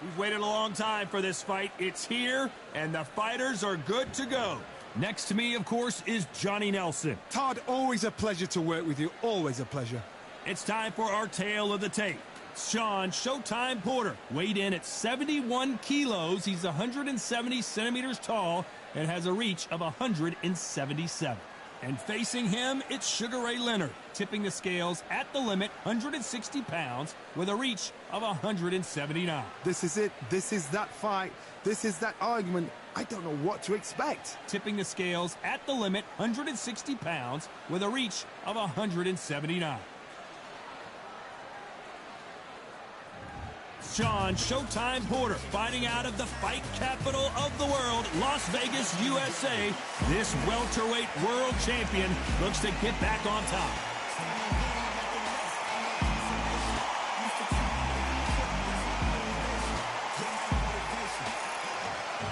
We've waited a long time for this fight. It's here, and the fighters are good to go. Next to me, of course, is Johnny Nelson. Todd, always a pleasure to work with you. Always a pleasure. It's time for our tale of the tape. Sean Showtime Porter weighed in at 71 kilos. He's 170 centimeters tall and has a reach of 177. And facing him, it's Sugar Ray Leonard, tipping the scales at the limit, 160 pounds, with a reach of 179. This is it. This is that fight. This is that argument. I don't know what to expect. Tipping the scales at the limit, 160 pounds, with a reach of 179. Sean Showtime Porter fighting out of the fight capital of the world, Las Vegas, USA. This welterweight world champion looks to get back on top.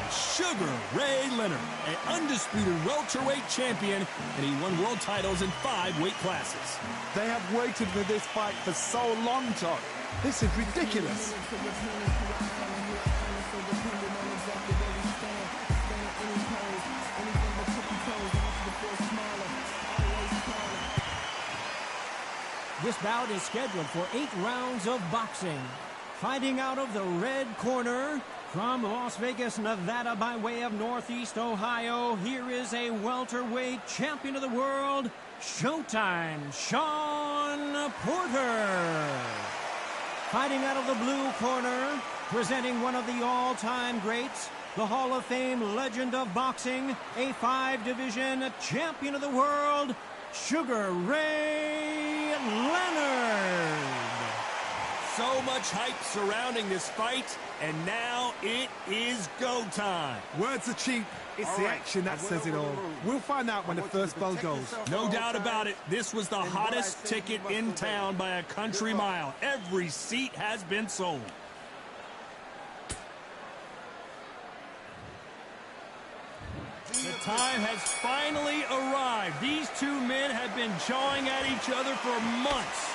Sugar Ray Leonard, an undisputed welterweight champion, and he won world titles in 5 weight classes. They have waited for this fight for so long, Todd. This is ridiculous. This bout is scheduled for 8 rounds of boxing. Fighting out of the red corner, from Las Vegas, Nevada, by way of Northeast Ohio, here is a welterweight champion of the world, Showtime Sean Porter. Fighting out of the blue corner, presenting one of the all-time greats, the Hall of Fame legend of boxing, a 5-division champion of the world, Sugar Ray Leonard. So much hype surrounding this fight, and now it is go time. Words are cheap. It's the action that says it all. We'll find out when the first bell goes. No doubt about it. This was the hottest ticket in town by a country mile. Every seat has been sold. The time has finally arrived. These two men have been jawing at each other for months.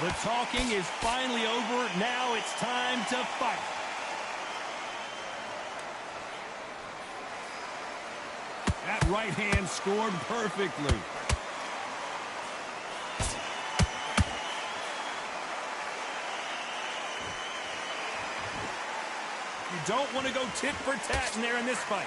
The talking is finally over. Now it's time to fight. That right hand scored perfectly. You don't want to go tit for tat in there in this fight.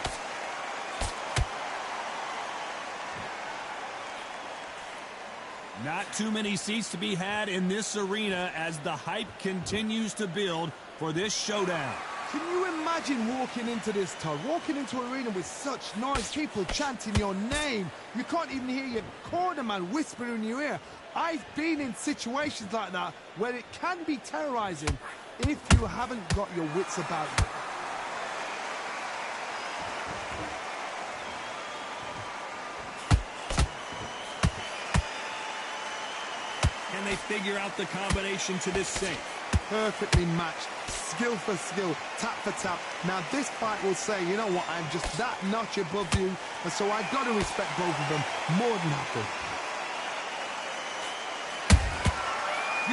Not too many seats to be had in this arena as the hype continues to build for this showdown. Can you imagine walking into this, Todd? Walking into an arena with such noise, people chanting your name. You can't even hear your cornerman whispering in your ear. I've been in situations like that where it can be terrorizing if you haven't got your wits about you. Can they figure out the combination to this safe? Perfectly matched, skill for skill, tap for tap. Now this fight will say, you know what, I'm just that notch above you, and so I've got to respect both of them more than happy.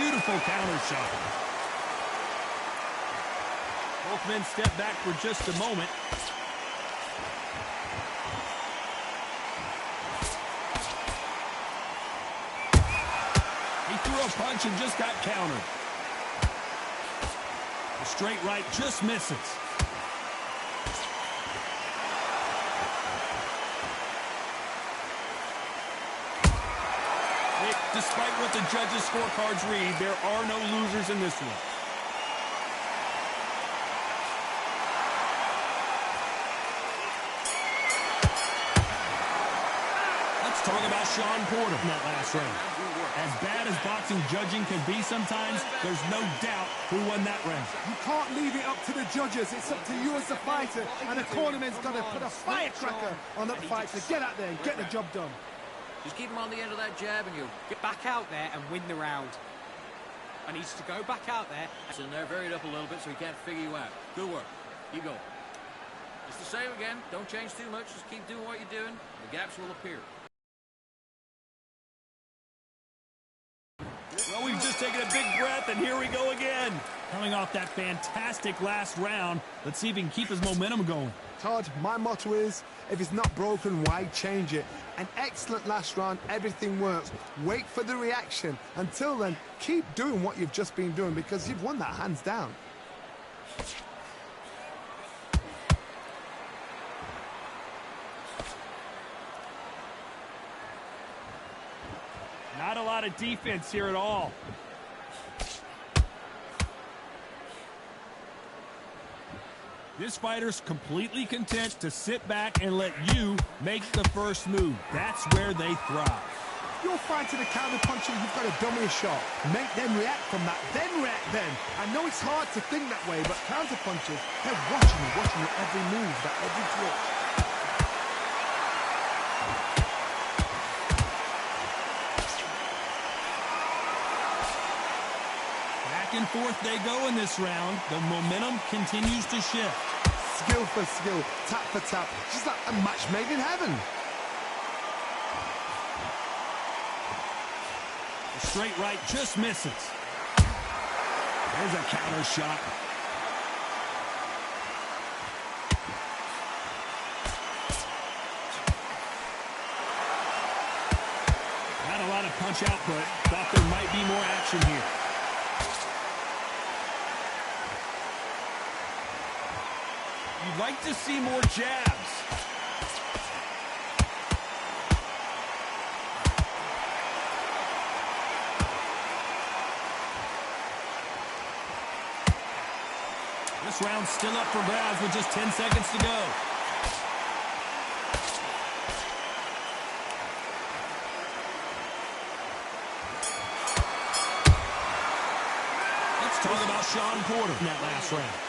Beautiful counter shot. Both men step back for just a moment. He threw a punch and just got countered. The straight right just misses. Despite what the judges' scorecards read, there are no losers in this one. Let's talk about Sean Porter in that last round. As bad as boxing judging can be sometimes, there's no doubt who won that round. You can't leave it up to the judges. It's up to you as the fighter, and the cornerman's got to put a firecracker on that fight to get out there and get the job done. Just keep him on the end of that jab and you'll get back out there and win the round. I need to go back out there. It's in there, varied up a little bit so he can't figure you out. Good work. Keep going. It's the same again. Don't change too much. Just keep doing what you're doing. The gaps will appear. Well, we've just taking a big breath, and here we go again. Coming off that fantastic last round, let's see if he can keep his momentum going. Todd, my motto is, if it's not broken, why change it? An excellent last round, everything works. Wait for the reaction. Until then, keep doing what you've just been doing because you've won that hands down. Not a lot of defense here at all. This fighter's completely content to sit back and let you make the first move. That's where they thrive. You're fighting a counter-puncher, you've got to dummy a shot. Make them react from that, then react then. I know it's hard to think that way, but counter-punchers, they're watching you every move, that every twitch. Back and forth they go in this round. The momentum continues to shift. Skill for skill, tap for tap, just like a match made in heaven. The straight right just misses. There's a counter shot. Not a lot of punch output. Thought there might be more action here. You'd like to see more jabs. This round's still up for grabs with just 10 seconds to go. Let's talk about Sean Porter in that last round.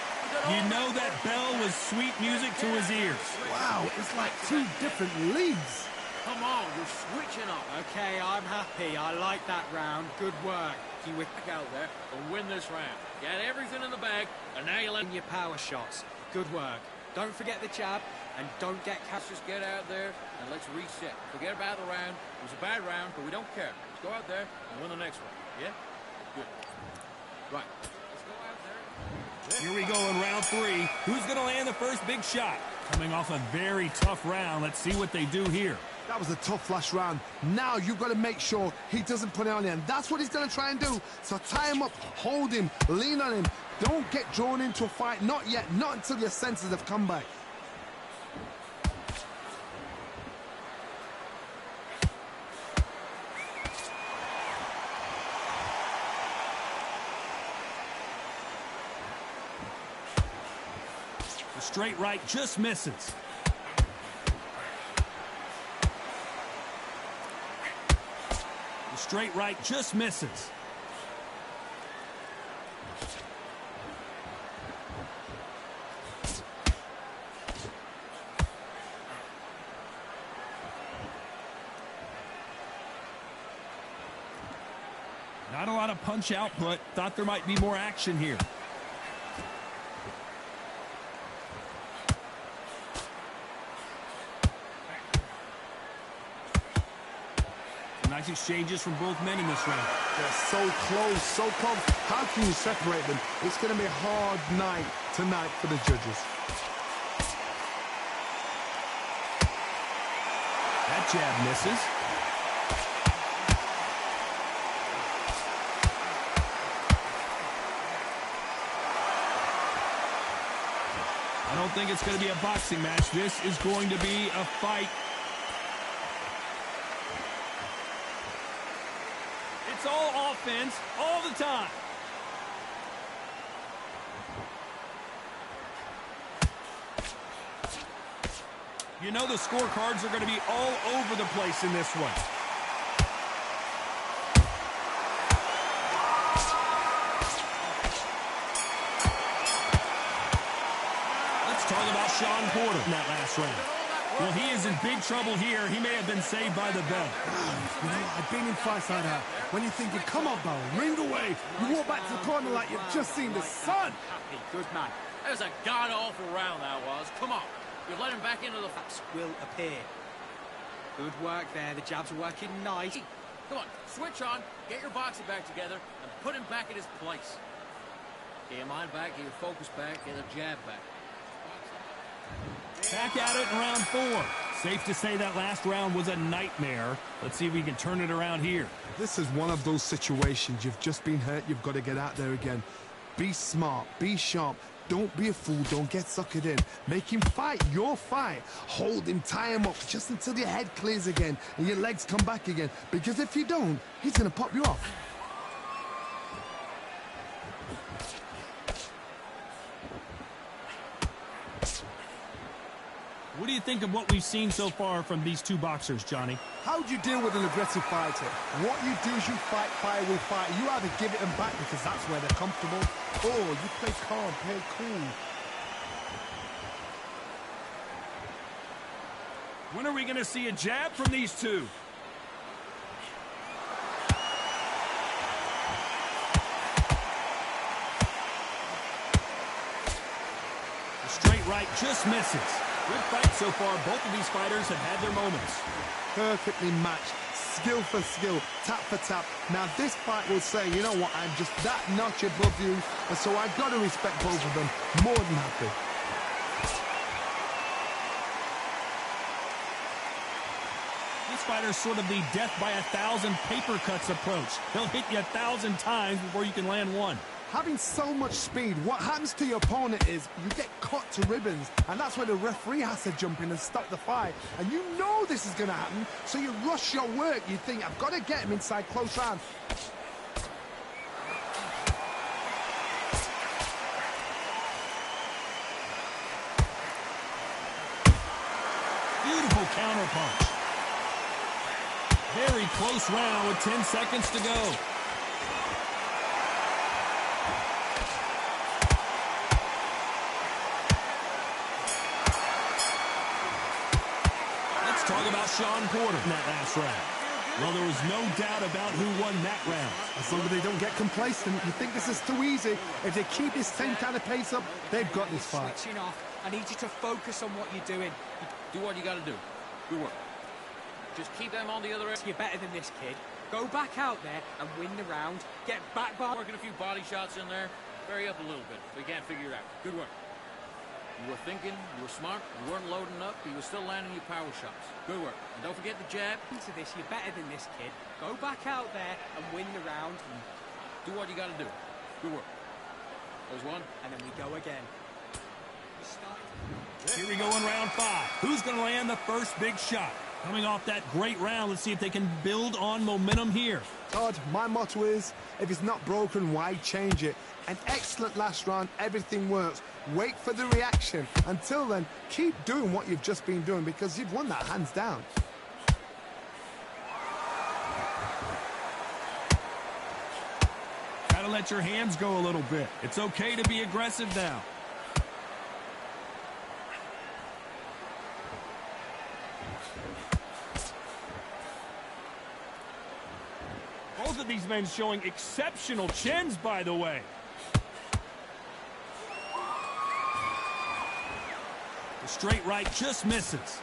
You know that bell was sweet music to his ears. Wow, it's like two different leagues. Come on, you're switching up. Okay, I'm happy. I like that round. Good work. You were Back out there and win this round. Get everything in the bag, and now you let in your power shots. Good work. Don't forget the jab, and don't get Let's just get out there and let's reset. Forget about the round. It was a bad round, but we don't care. Let's go out there and win the next one. Yeah? Good. Right. Let's go out there. Here we go in round 3. Who's going to land the first big shot? Coming off a very tough round. Let's see what they do here. That was a tough last round. Now you've got to make sure he doesn't put it on you, and that's what he's going to try and do. So tie him up, hold him, lean on him. Don't get drawn into a fight. Not yet. Not until your senses have come back. The straight right just misses. The straight right just misses. Not a lot of punch output. Thought there might be more action here. Nice exchanges from both men in this round. They're so close, so close. How can you separate them? It's going to be a hard night tonight for the judges. That jab misses. I don't think it's going to be a boxing match. This is going to be a fight. It's all offense, all the time. You know the scorecards are going to be all over the place in this one. Let's talk about Sean Porter in that last round. Well, he is in big trouble here. He may have been saved by the bell. You know, I've been in fights like that. When you're thinking, come on, Bowen, ring away. You walk back to the corner like you've just seen the sun. happy. Good man. That was a god-awful round, that was. Come on. You've let him back into the... Will appear. Good work there. The jabs are working nice. Come on, switch on, get your boxing back together, and put him back in his place. Get your mind back, get your focus back, get the jab back. Back at it in round 4. Safe to say that last round was a nightmare. Let's see if we can turn it around here. This is one of those situations. You've just been hurt. You've got to get out there again. Be smart. Be sharp. Don't be a fool. Don't get suckered in. Make him fight your fight. Hold him. Tie him up just until your head clears again and your legs come back again. Because if you don't, he's going to pop you off. What do you think of what we've seen so far from these two boxers, Johnny? How do you deal with an aggressive fighter? What you do is you fight fire with fire. You either give it them back because that's where they're comfortable, or you play calm, play cool. When are we going to see a jab from these two? The straight right just misses. Good fight so far. Both of these fighters have had their moments. Perfectly matched, skill for skill, tap for tap. Now this fight will say, you know what, I'm just that notch above you, and so I've got to respect both of them. More than happy. This fighter's sort of the death by 1,000 paper cuts approach. He'll hit you 1,000 times before you can land one. Having so much speed, what happens to your opponent is you get cut to ribbons, and that's where the referee has to jump in and stop the fight. And you know this is going to happen, so you rush your work. You think, I've got to get him inside close round. Beautiful counterpunch. Very close round with 10 seconds to go. Talk about Sean Porter in that last round. Well, there was no doubt about who won that round. As long as they don't get complacent, you think this is too easy. If they keep this same kind of pace up, they've got this fight. Switching off. I need you to focus on what you're doing. Do what you got to do. Good work. Just keep them on the other end. You're better than this, kid. Go back out there and win the round. Get back by. Working a few body shots in there. Vary up a little bit. We can't figure it out. Good work. You were thinking, you were smart, you weren't loading up, but you were still landing your power shots. Good work. And don't forget the jab. Into this, you're better than this, kid. Go back out there and win the round. Do what you got to do. Good work. There's one. And then we go again. Here we go in round 5. Who's going to land the first big shot? Coming off that great round, let's see if they can build on momentum here. Todd, my motto is, if it's not broken, why change it? An excellent last round, everything works. Wait for the reaction. Until then, keep doing what you've just been doing because you've won that hands down. Gotta let your hands go a little bit. It's okay to be aggressive now. Both of these men showing exceptional chins, by the way. The straight right just misses.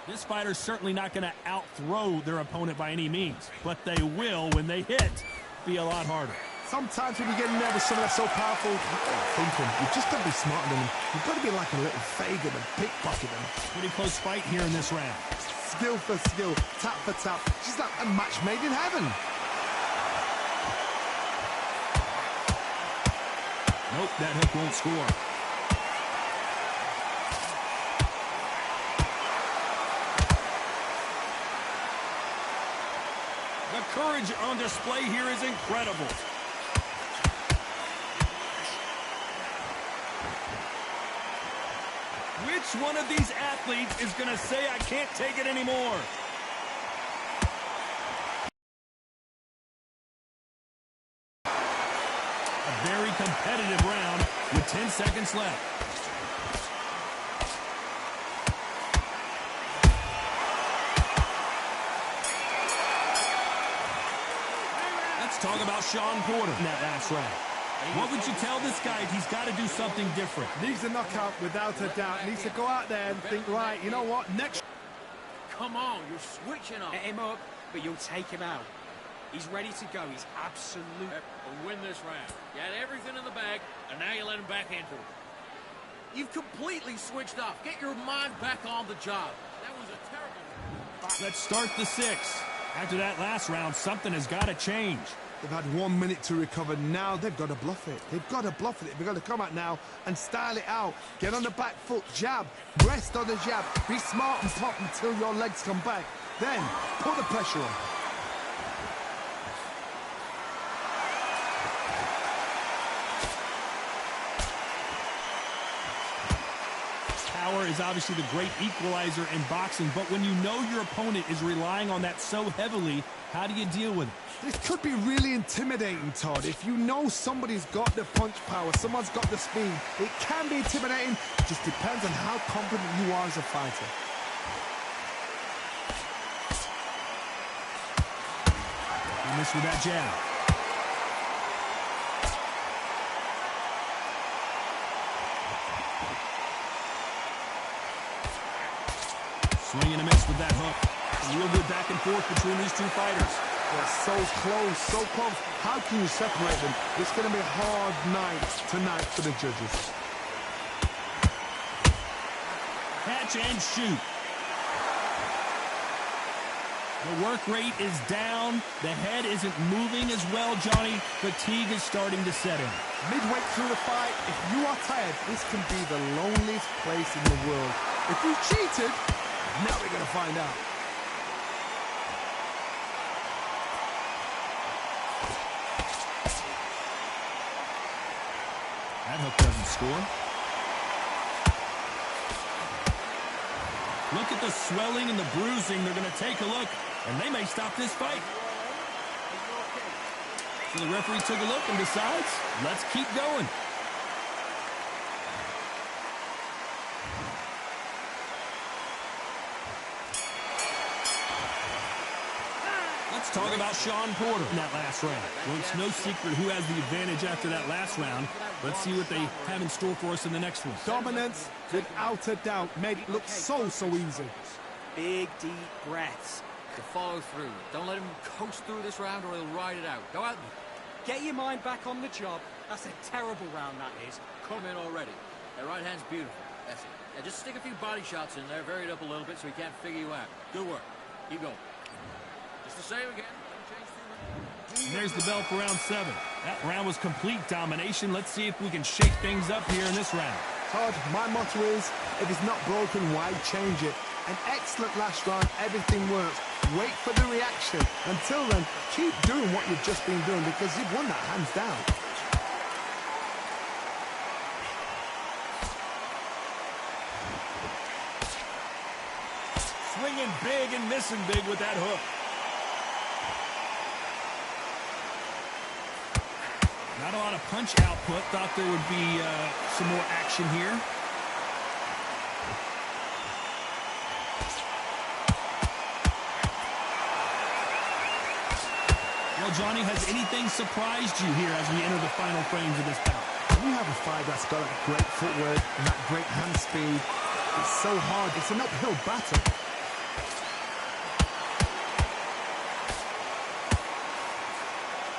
This fighter's certainly not going to out-throw their opponent by any means, but they will, when they hit, be a lot harder. Sometimes when you get nervous, someone that's so powerful, thinking, you've just got to be smarter than them. You've got to be like a little Fagin and pickpocket them. Pretty close fight here in this round. Skill for skill, tap for tap. She's like a match made in heaven. Nope, that hook won't score. The courage on display here is incredible. Which one of these athletes is going to say, I can't take it anymore? A very competitive round with 10 seconds left. Let's talk about Sean Porter in that last round. What would you tell this guy if he's got to do something different? Needs a knockout without a doubt. Needs to go out there and think, right, you know what, next... Come on, you're switching up. Get him up, but you'll take him out. He's ready to go. He's absolutely... And win this round. You had everything in the bag, and now you let him back into it. You've completely switched off. Get your mind back on the job. That was a terrible... Let's start the 6th. After that last round, something has got to change. They've had 1 minute to recover. Now they've got to bluff it. They've got to bluff it. They've got to come out now and style it out. Get on the back foot, jab, rest on the jab. Be smart and pop until your legs come back. Then put the pressure on. Power is obviously the great equalizer in boxing, but when you know your opponent is relying on that so heavily, how do you deal with it? This could be really intimidating, Todd. If you know somebody's got the punch power, someone's got the speed, it can be intimidating. It just depends on how confident you are as a fighter. He missed with that jab. Swing and a miss with that hook. Real good back and forth between these two fighters. They're so close, so close. How can you separate them? It's going to be a hard night tonight for the judges. Catch and shoot. The work rate is down. The head isn't moving as well, Johnny. Fatigue is starting to set in. Midway through the fight, if you are tired, this can be the loneliest place in the world. If you cheated, now we're going to find out. That hook doesn't score. Look at the swelling and the bruising. They're going to take a look, and they may stop this fight. So the referee took a look and decides, let's keep going. Let's talk about Sean Porter in that last round. Well, it's no secret who has the advantage after that last round. Let's see what they have in store for us in the next one. Dominance, without a doubt, made it look so easy. Big, deep breaths. To follow through. Don't let him coast through this round or he'll ride it out. Go out and Get your mind back on the job. That's a terrible round, that is. come in already. That right hand's beautiful. That's it. Now just stick a few body shots in there, vary it up a little bit so he can't figure you out. Good work. Keep going. Just the same again. Don't change too much. And there's the bell for round 7. That round was complete domination. Let's see if we can shake things up here in this round. Todd, my motto is, if it's not broken, why change it? An excellent last round, everything works. Wait for the reaction. Until then, keep doing what you've just been doing because you've won that hands down. Swinging big and missing big with that hook. Not a lot of punch output. Thought there would be some more action here. Well, Johnny, has anything surprised you here as we enter the final frames of this bout? When you have a fight that's got that great footwork and that great hand speed, it's so hard. It's an uphill battle.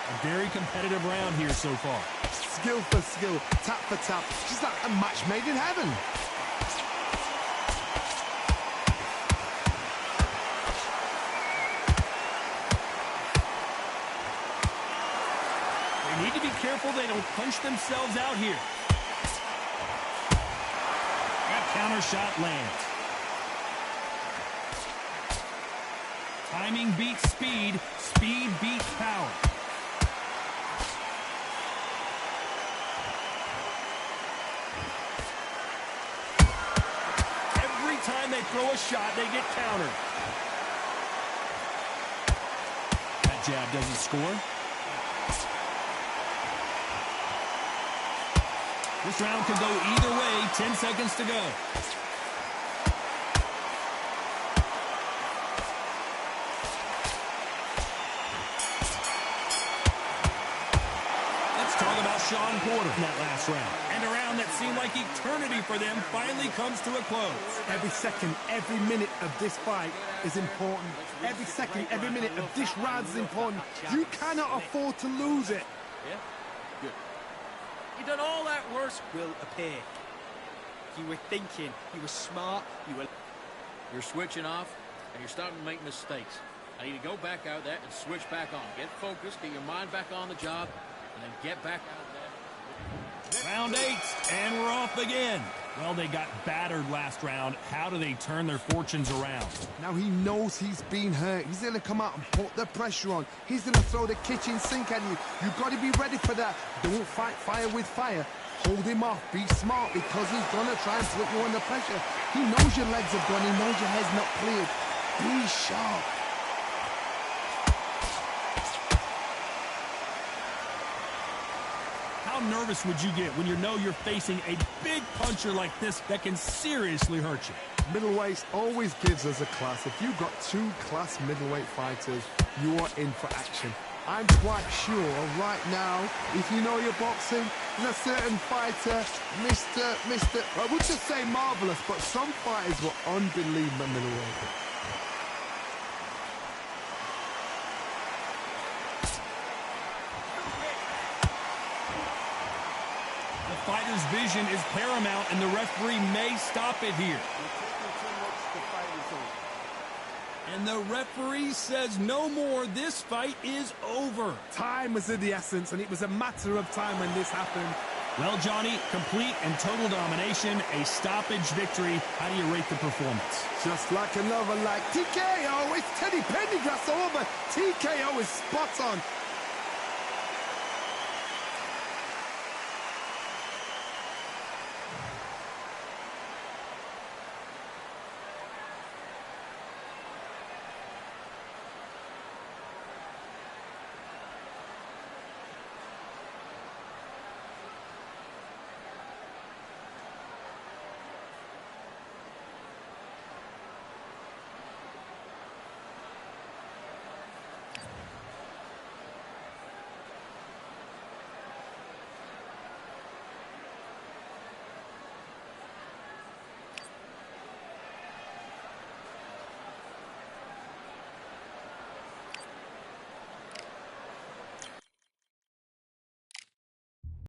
A very competitive round here so far. Skill for skill, tap for tap. Just like a match made in heaven. They need to be careful they don't punch themselves out here. That counter shot lands. Timing beats speed. Speed beats power. Every time they throw a shot, they get countered. That jab doesn't score. This round could go either way. 10 seconds to go. Let's Let's talk about Sean Porter in that last round. And a round that seemed like eternity for them finally comes to a close. Every second, every minute of this fight is important. Every second, every minute of this round is important. You cannot afford to lose it. Yeah? Good. You done all that work. Will appear. You were thinking, you were smart, You're switching off, and you're starting to make mistakes. I need to go back out there and switch back on. Get focused, get your mind back on the job, and then get back out there. Round 8, and we're off again. Well, they got battered last round. How do they turn their fortunes around? Now he knows he's been hurt. He's going to come out and put the pressure on. He's going to throw the kitchen sink at you. You've got to be ready for that. Don't fight fire with fire. Hold him off. Be smart because he's going to try and put you under pressure. He knows your legs have gone. He knows your head's not cleared. Be sharp. How nervous would you get when you know you're facing a big puncher like this that can seriously hurt you? Middleweight always gives us a class. If you've got 2 class middleweight fighters, you are in for action. I'm quite sure right now, if you know your boxing, there's a certain fighter, I would just say marvelous, but some fighters were unbelievable middleweight. The fighter's vision is paramount, and the referee may stop it here. And the referee says no more. This fight is over. Time was of the essence, and it was a matter of time when this happened. Well, Johnny, complete and total domination, a stoppage victory. How do you rate the performance? Just like another, like TKO, it's Teddy Pendergrass over. TKO is spot on.